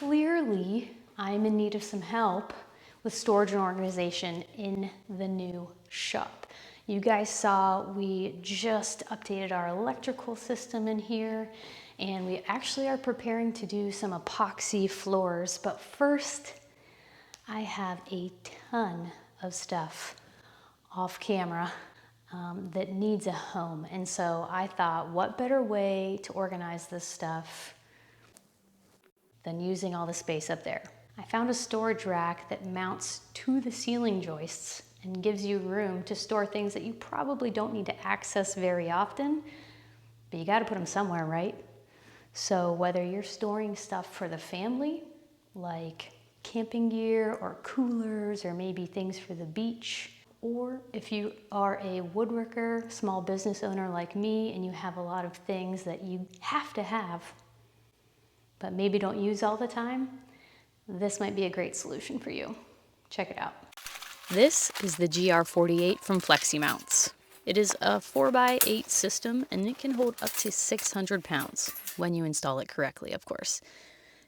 clearly I'm in need of some help with storage and organization in the new shop. You guys saw we just updated our electrical system in here, and we actually are preparing to do some epoxy floors. But first, I have a ton of stuff off camera that needs a home. And so I thought, what better way to organize this stuff than using all the space up there? I found a storage rack that mounts to the ceiling joists and gives you room to store things that you probably don't need to access very often, but you gotta put them somewhere, right? So whether you're storing stuff for the family, like camping gear or coolers or maybe things for the beach, or if you are a woodworker, small business owner like me, and you have a lot of things that you have to have, but maybe don't use all the time, this might be a great solution for you. Check it out. This is the GR48 from FLEXIMOUNTS. It is a 4x8 system, and it can hold up to 600 pounds when you install it correctly, of course.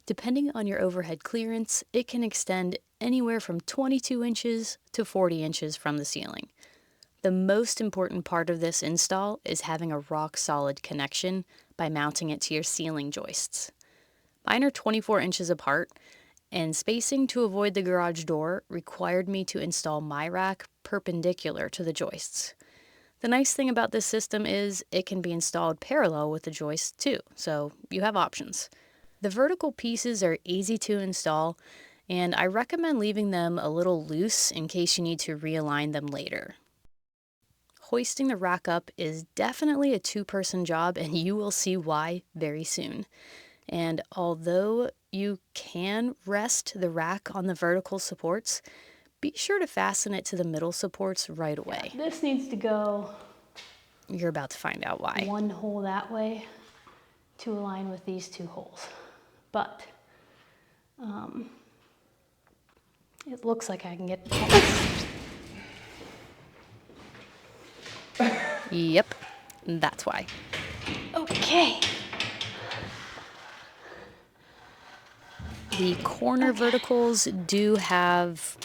Depending on your overhead clearance, it can extend anywhere from 22 inches to 40 inches from the ceiling. The most important part of this install is having a rock-solid connection by mounting it to your ceiling joists. Mine are 24 inches apart, and spacing to avoid the garage door required me to install my rack perpendicular to the joists. The nice thing about this system is it can be installed parallel with the joists too, so you have options. The vertical pieces are easy to install, and I recommend leaving them a little loose in case you need to realign them later. Hoisting the rack up is definitely a two-person job, and you will see why very soon. And although you can rest the rack on the vertical supports, be sure to fasten it to the middle supports right away. This needs to go... You're about to find out why. One hole that way to align with these two holes. But it looks like I can get... Yep, that's why. Okay. The corner verticals do have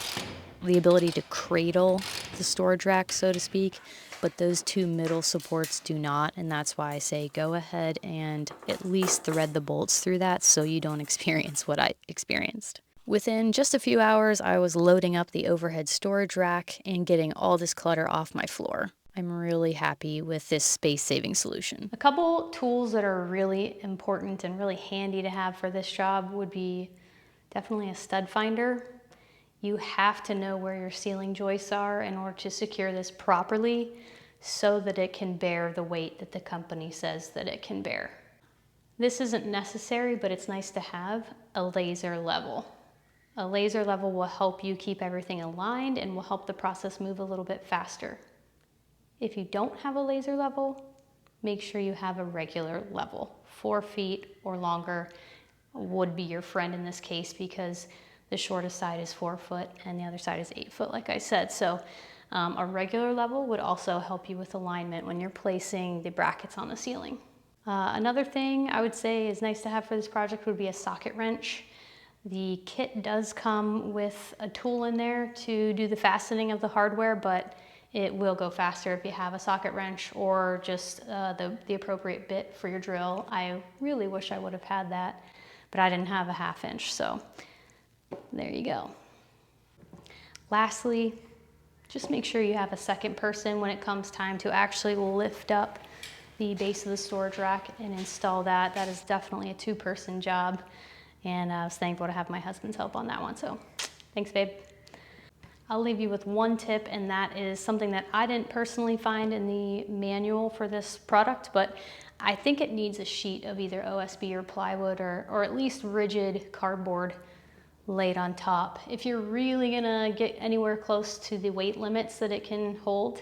the ability to cradle the storage rack, so to speak, but those two middle supports do not, and that's why I say go ahead and at least thread the bolts through that so you don't experience what I experienced. Within just a few hours, I was loading up the overhead storage rack and getting all this clutter off my floor. I'm really happy with this space-saving solution. A couple tools that are really important and really handy to have for this job would be definitely a stud finder. You have to know where your ceiling joists are in order to secure this properly so that it can bear the weight that the company says that it can bear. This isn't necessary, but it's nice to have a laser level. A laser level will help you keep everything aligned and will help the process move a little bit faster. If you don't have a laser level, make sure you have a regular level. 4 feet or longer would be your friend in this case because the shortest side is 4 foot and the other side is 8 foot, like I said. So a regular level would also help you with alignment when you're placing the brackets on the ceiling. Another thing I would say is nice to have for this project would be a socket wrench. The kit does come with a tool in there to do the fastening of the hardware, but it will go faster if you have a socket wrench or just the appropriate bit for your drill. I really wish I would have had that, but I didn't have a 1/2 inch, so there you go. Lastly, just make sure you have a second person when it comes time to actually lift up the base of the storage rack and install that. That is definitely a 2-person job, and I was thankful to have my husband's help on that one, so thanks, babe. I'll leave you with one tip, and that is something that I didn't personally find in the manual for this product, but I think it needs a sheet of either OSB or plywood or at least rigid cardboard laid on top. If you're really gonna get anywhere close to the weight limits that it can hold,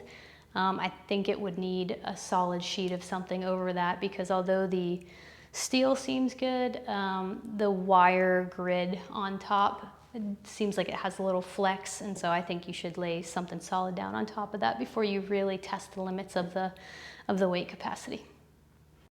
I think it would need a solid sheet of something over that, because although the steel seems good, the wire grid on top, it seems like it has a little flex, and so I think you should lay something solid down on top of that before you really test the limits of the weight capacity.